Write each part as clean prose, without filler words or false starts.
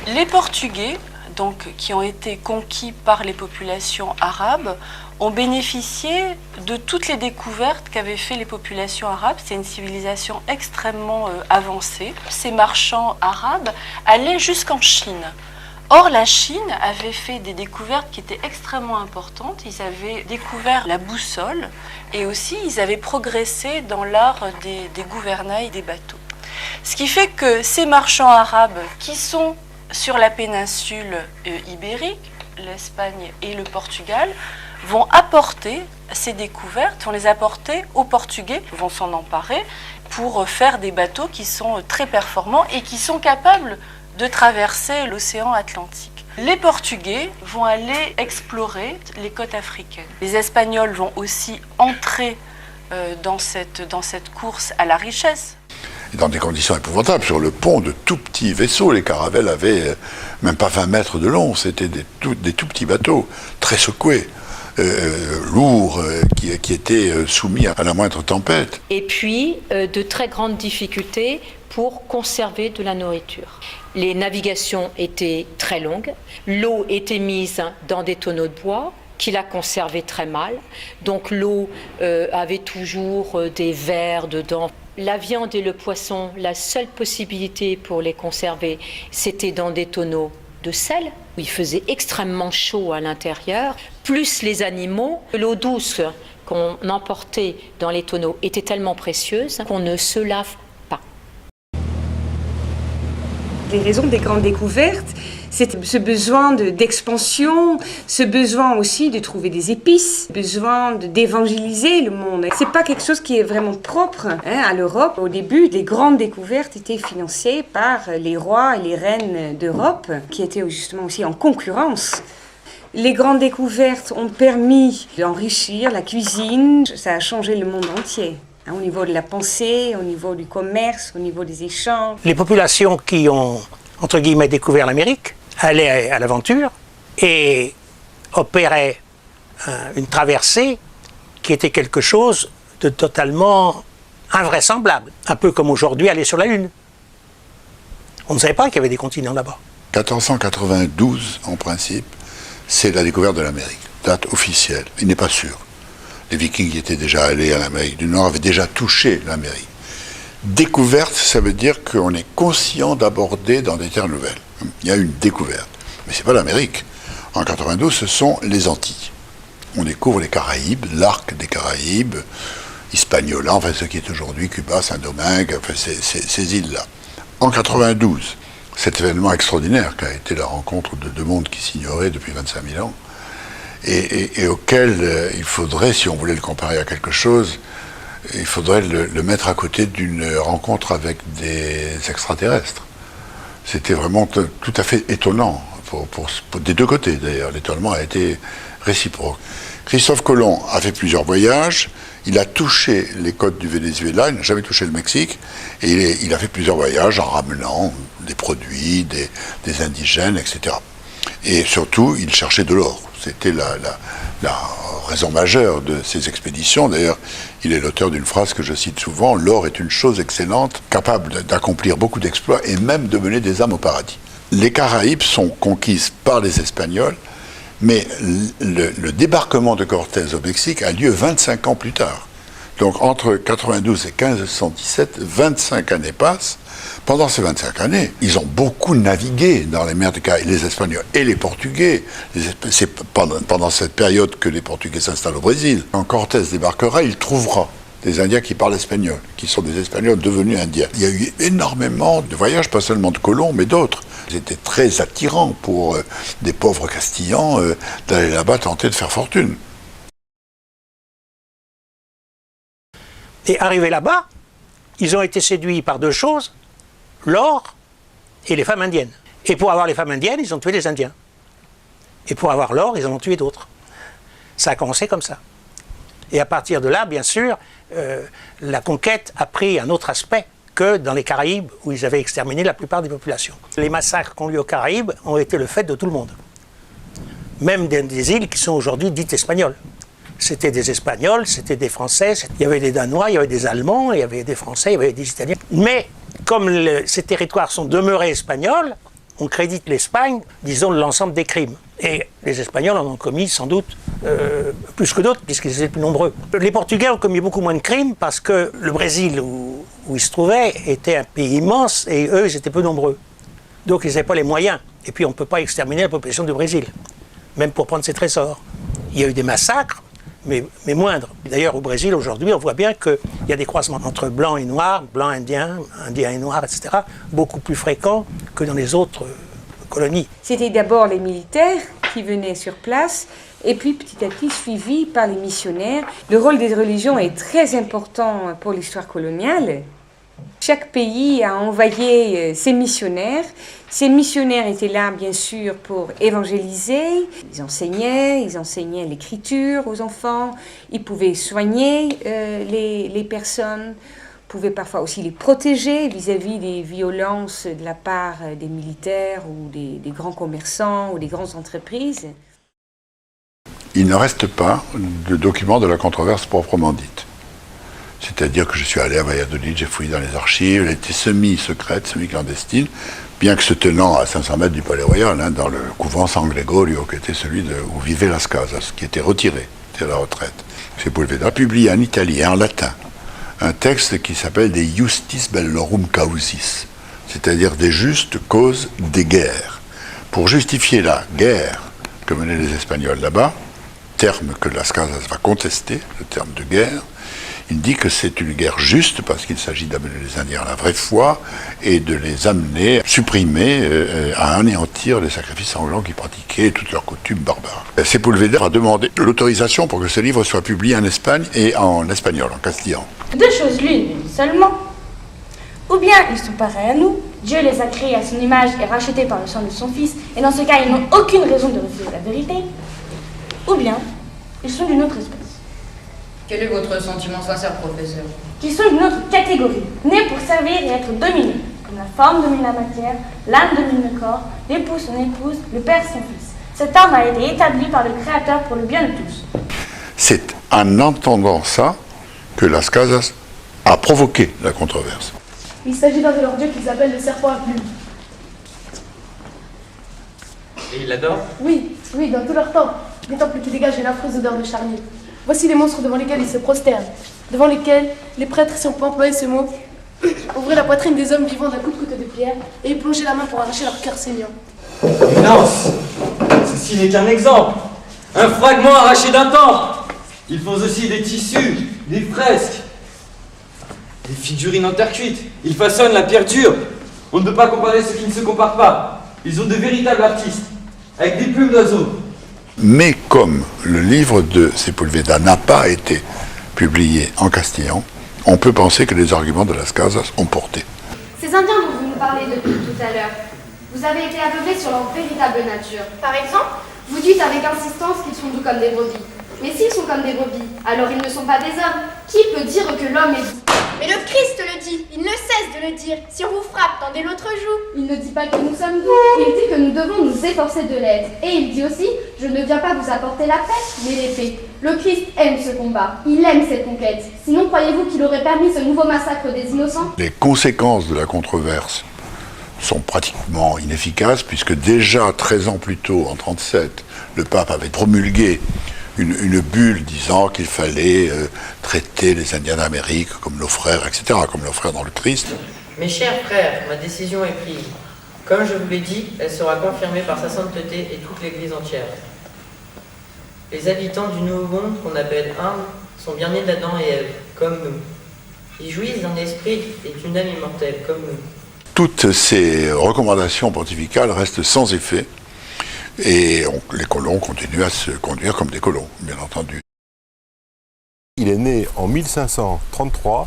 Les Portugais, donc, qui ont été conquis par les populations arabes, ont bénéficié de toutes les découvertes qu'avaient fait les populations arabes. C'est une civilisation extrêmement avancée. Ces marchands arabes allaient jusqu'en Chine. Or, la Chine avait fait des découvertes qui étaient extrêmement importantes. Ils avaient découvert la boussole et aussi ils avaient progressé dans l'art des gouvernails des bateaux. Ce qui fait que ces marchands arabes qui sont sur la péninsule ibérique, l'Espagne et le Portugal, vont apporter ces découvertes, vont les apporter aux Portugais, vont s'en emparer pour faire des bateaux qui sont très performants et qui sont capables de traverser l'océan Atlantique. Les Portugais vont aller explorer les côtes africaines. Les Espagnols vont aussi entrer dans cette course à la richesse. Et dans des conditions épouvantables, sur le pont de tout petits vaisseaux. Les caravelles avaient même pas 20 mètres de long, c'était des tout petits bateaux, très secoués. Lourds, qui étaient soumis à la moindre tempête. Et puis, de très grandes difficultés pour conserver de la nourriture. Les navigations étaient très longues, l'eau était mise dans des tonneaux de bois qui la conservaient très mal, donc l'eau avait toujours des vers dedans. La viande et le poisson, la seule possibilité pour les conserver, c'était dans des tonneaux de sel, où il faisait extrêmement chaud à l'intérieur, plus les animaux. L'eau douce qu'on emportait dans les tonneaux était tellement précieuse qu'on ne se lave pas. Les raisons des grandes découvertes, c'est ce besoin d'expansion, ce besoin aussi de trouver des épices, besoin d'évangéliser le monde. C'est pas quelque chose qui est vraiment propre à l'Europe. Au début, les grandes découvertes étaient financées par les rois et les reines d'Europe, qui étaient justement aussi en concurrence. Les grandes découvertes ont permis d'enrichir la cuisine. Ça a changé le monde entier. Au niveau de la pensée, au niveau du commerce, au niveau des échanges. Les populations qui ont, entre guillemets, découvert l'Amérique allaient à l'aventure et opéraient une traversée qui était quelque chose de totalement invraisemblable. Un peu comme aujourd'hui aller sur la Lune. On ne savait pas qu'il y avait des continents là-bas. 1492, en principe, c'est la découverte de l'Amérique. Date officielle. Il n'est pas sûr. Les Vikings qui étaient déjà allés à l'Amérique du Nord avaient déjà touché l'Amérique. Découverte, ça veut dire qu'on est conscient d'aborder dans des terres nouvelles. Il y a une découverte. Mais ce n'est pas l'Amérique. En 92, ce sont les Antilles. On découvre les Caraïbes, l'arc des Caraïbes, Hispaniola, enfin ce qui est aujourd'hui Cuba, Saint-Domingue, enfin ces îles-là. En 92, cet événement extraordinaire qui a été la rencontre de deux mondes qui s'ignoraient depuis 25 000 ans, et auquel il faudrait, si on voulait le comparer à quelque chose, il faudrait le mettre à côté d'une rencontre avec des extraterrestres. C'était vraiment tout à fait étonnant, pour des deux côtés d'ailleurs. L'étonnement a été réciproque. Christophe Colomb a fait plusieurs voyages, il a touché les côtes du Venezuela, il n'a jamais touché le Mexique, et il a fait plusieurs voyages en ramenant des produits, des indigènes, etc. Et surtout, il cherchait de l'or. C'était la raison majeure de ces expéditions. D'ailleurs, il est l'auteur d'une phrase que je cite souvent, « L'or est une chose excellente, capable d'accomplir beaucoup d'exploits et même de mener des âmes au paradis ». Les Caraïbes sont conquises par les Espagnols, mais le débarquement de Cortés au Mexique a lieu 25 ans plus tard. Donc entre 92 et 1517, 25 années passent. Pendant ces 25 années, ils ont beaucoup navigué dans les mers des Caraïbes, les Espagnols et les Portugais. C'est pendant cette période que les Portugais s'installent au Brésil. Quand Cortés débarquera, il trouvera des Indiens qui parlent espagnol, qui sont des Espagnols devenus Indiens. Il y a eu énormément de voyages, pas seulement de colons, mais d'autres. C'était très attirant pour des pauvres Castillans d'aller là-bas tenter de faire fortune. Et arrivés là-bas, ils ont été séduits par deux choses, l'or et les femmes indiennes. Et pour avoir les femmes indiennes, ils ont tué les Indiens. Et pour avoir l'or, ils en ont tué d'autres. Ça a commencé comme ça. Et à partir de là, bien sûr, la conquête a pris un autre aspect que dans les Caraïbes, où ils avaient exterminé la plupart des populations. Les massacres qui ont lieu aux Caraïbes ont été le fait de tout le monde. Même des îles qui sont aujourd'hui dites espagnoles. C'était des Espagnols, c'était des Français, il y avait des Danois, il y avait des Allemands, il y avait des Français, il y avait des Italiens. Mais comme ces territoires sont demeurés espagnols, on crédite l'Espagne, disons, de l'ensemble des crimes. Et les Espagnols en ont commis sans doute plus que d'autres, puisqu'ils étaient plus nombreux. Les Portugais ont commis beaucoup moins de crimes parce que le Brésil, où ils se trouvaient, était un pays immense et eux, ils étaient peu nombreux. Donc ils n'avaient pas les moyens. Et puis on ne peut pas exterminer la population du Brésil, même pour prendre ses trésors. Il y a eu des massacres, mais moindres. D'ailleurs, au Brésil, aujourd'hui, on voit bien qu'il y a des croisements entre blancs et noirs, blancs indiens, indiens et noirs, etc., beaucoup plus fréquents que dans les autres colonies. C'était d'abord les militaires qui venaient sur place, et puis petit à petit suivis par les missionnaires. Le rôle des religions est très important pour l'histoire coloniale. Chaque pays a envoyé ses missionnaires. Ces missionnaires étaient là, bien sûr, pour évangéliser. Ils enseignaient l'écriture aux enfants. Ils pouvaient soigner les personnes, pouvaient parfois aussi les protéger vis-à-vis des violences de la part des militaires ou des grands commerçants ou des grandes entreprises. Il ne reste pas de document de la controverse proprement dite. C'est-à-dire que je suis allé à Valladolid, j'ai fouillé dans les archives, elle était semi-secrète, semi-clandestine, bien que se tenant à 500 mètres du Palais Royal, dans le couvent San Gregorio, qui était celui où vivait Las Casas, qui était retiré, c'était la retraite. Sepulveda publie en italien, en latin, un texte qui s'appelle des Justis Bellorum Causis, c'est-à-dire des justes causes des guerres. Pour justifier la guerre que menaient les Espagnols là-bas, terme que Las Casas va contester, le terme de guerre, il dit que c'est une guerre juste parce qu'il s'agit d'amener les Indiens à la vraie foi et de les amener à supprimer, à anéantir les sacrifices sanglants qu'ils pratiquaient et toutes leurs coutumes barbares. Sepulveda a demandé l'autorisation pour que ce livre soit publié en Espagne et en espagnol, en castillan. Deux choses l'une seulement. Ou bien ils sont pareils à nous, Dieu les a créés à son image et rachetés par le sang de son Fils, et dans ce cas ils n'ont aucune raison de refuser la vérité. Ou bien ils sont d'une autre espèce. Quel est votre sentiment sincère, professeur? Qui sont d'une autre catégorie, nés pour servir et être dominés. Comme la forme domine la matière, l'âme domine le corps, l'époux son épouse, le père son fils. Cet ordre a été établi par le Créateur pour le bien de tous. C'est en entendant ça que Las Casas a provoqué la controverse. Il s'agit d'un de leurs dieux qu'ils appellent le serpent à plumes. Et ils l'adorent? Oui, dans tout leur temps. Des temples qui dégagent une affreuse odeur de charnier. Voici les monstres devant lesquels ils se prosternent, devant lesquels les prêtres, si on peut employer ce mot, ouvraient la poitrine des hommes vivants d'un coup de couteau de pierre et y plongeaient la main pour arracher leur cœur saignant. Éminence, ceci n'est qu'un exemple, un fragment arraché d'un temple. Ils font aussi des tissus, des fresques, des figurines en terre cuite. Ils façonnent la pierre dure. On ne peut pas comparer ce qui ne se compare pas. Ils ont de véritables artistes, avec des plumes d'oiseaux. Mais comme le livre de Sepulveda n'a pas été publié en castillan, on peut penser que les arguments de Las Casas ont porté. Ces Indiens dont vous nous parlez depuis tout à l'heure, vous avez été aveuglés sur leur véritable nature. Par exemple, vous dites avec insistance qu'ils sont doux comme des brebis. Mais s'ils sont comme des brebis, alors ils ne sont pas des hommes. Qui peut dire que l'homme est doux? Mais le Christ le dit, il ne cesse de le dire. Si on vous frappe, tendez l'autre joue. Il ne dit pas que nous sommes doux, il dit que nous devons nous efforcer de l'être. Et il dit aussi, je ne viens pas vous apporter la paix, mais l'épée. Le Christ aime ce combat, il aime cette conquête. Sinon, croyez-vous qu'il aurait permis ce nouveau massacre des innocents? Les conséquences de la controverse sont pratiquement inefficaces, puisque déjà 13 ans plus tôt, en 1937, le pape avait promulgué une bulle disant qu'il fallait traiter les Indiens d'Amérique comme nos frères, etc., comme nos frères dans le Christ. Mes chers frères, ma décision est prise. Comme je vous l'ai dit, elle sera confirmée par sa sainteté et toute l'Église entière. Les habitants du Nouveau Monde, qu'on appelle Inde, sont bien nés d'Adam et Ève, comme nous. Ils jouissent d'un esprit et d'une âme immortelle, comme nous. Toutes ces recommandations pontificales restent sans effet, et les colons continuent à se conduire comme des colons, bien entendu. Il est né en 1533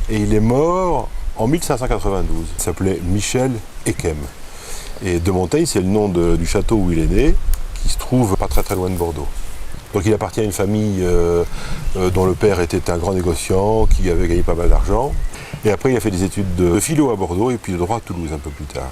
et il est mort en 1592. Il s'appelait Michel Ekem. Et de Montaigne, c'est le nom du château où il est né, qui se trouve pas très loin de Bordeaux. Donc il appartient à une famille dont le père était un grand négociant, qui avait gagné pas mal d'argent. Et après il a fait des études de philo à Bordeaux et puis de droit à Toulouse un peu plus tard.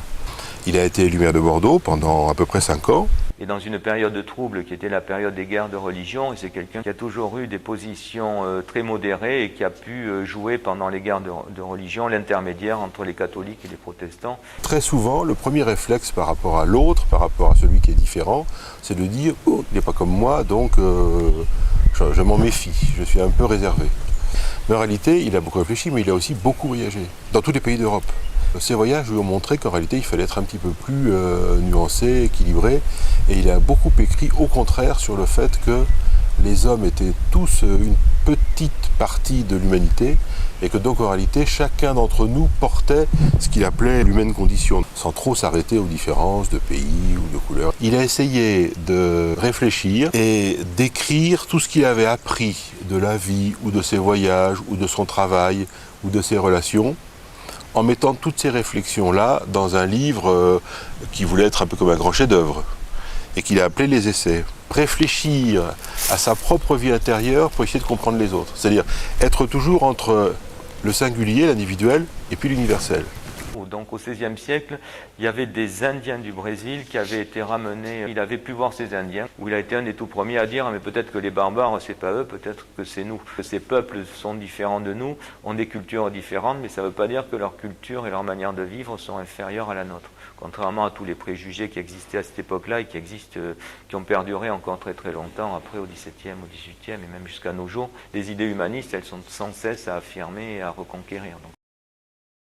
Il a été élu maire de Bordeaux pendant à peu près 5 ans. Et dans une période de trouble qui était la période des guerres de religion, et c'est quelqu'un qui a toujours eu des positions très modérées et qui a pu jouer pendant les guerres de religion l'intermédiaire entre les catholiques et les protestants. Très souvent, le premier réflexe par rapport à l'autre, par rapport à celui qui est différent, c'est de dire « Oh, il n'est pas comme moi, donc je m'en méfie, je suis un peu réservé ». Mais en réalité, il a beaucoup réfléchi, mais il a aussi beaucoup voyagé, dans tous les pays d'Europe. Ces voyages lui ont montré qu'en réalité, il fallait être un petit peu plus nuancé, équilibré, et il a beaucoup écrit au contraire sur le fait que les hommes étaient tous une petite partie de l'humanité, et que donc en réalité, chacun d'entre nous portait ce qu'il appelait l'humaine condition, sans trop s'arrêter aux différences de pays ou de couleurs. Il a essayé de réfléchir et d'écrire tout ce qu'il avait appris de la vie, ou de ses voyages, ou de son travail, ou de ses relations, en mettant toutes ces réflexions-là dans un livre qui voulait être un peu comme un grand chef-d'œuvre, et qu'il a appelé les essais. Réfléchir à sa propre vie intérieure pour essayer de comprendre les autres. C'est-à-dire être toujours entre le singulier, l'individuel, et puis l'universel. Donc au XVIe siècle, il y avait des Indiens du Brésil qui avaient été ramenés. Il avait pu voir ces Indiens, où il a été un des tout premiers à dire « mais peut-être que les barbares, c'est pas eux, peut-être que c'est nous. Que ces peuples sont différents de nous, ont des cultures différentes, mais ça ne veut pas dire que leur culture et leur manière de vivre sont inférieures à la nôtre. » Contrairement à tous les préjugés qui existaient à cette époque-là et qui ont perduré encore très très longtemps, après au XVIIe, au XVIIIe et même jusqu'à nos jours, les idées humanistes, elles sont sans cesse à affirmer et à reconquérir.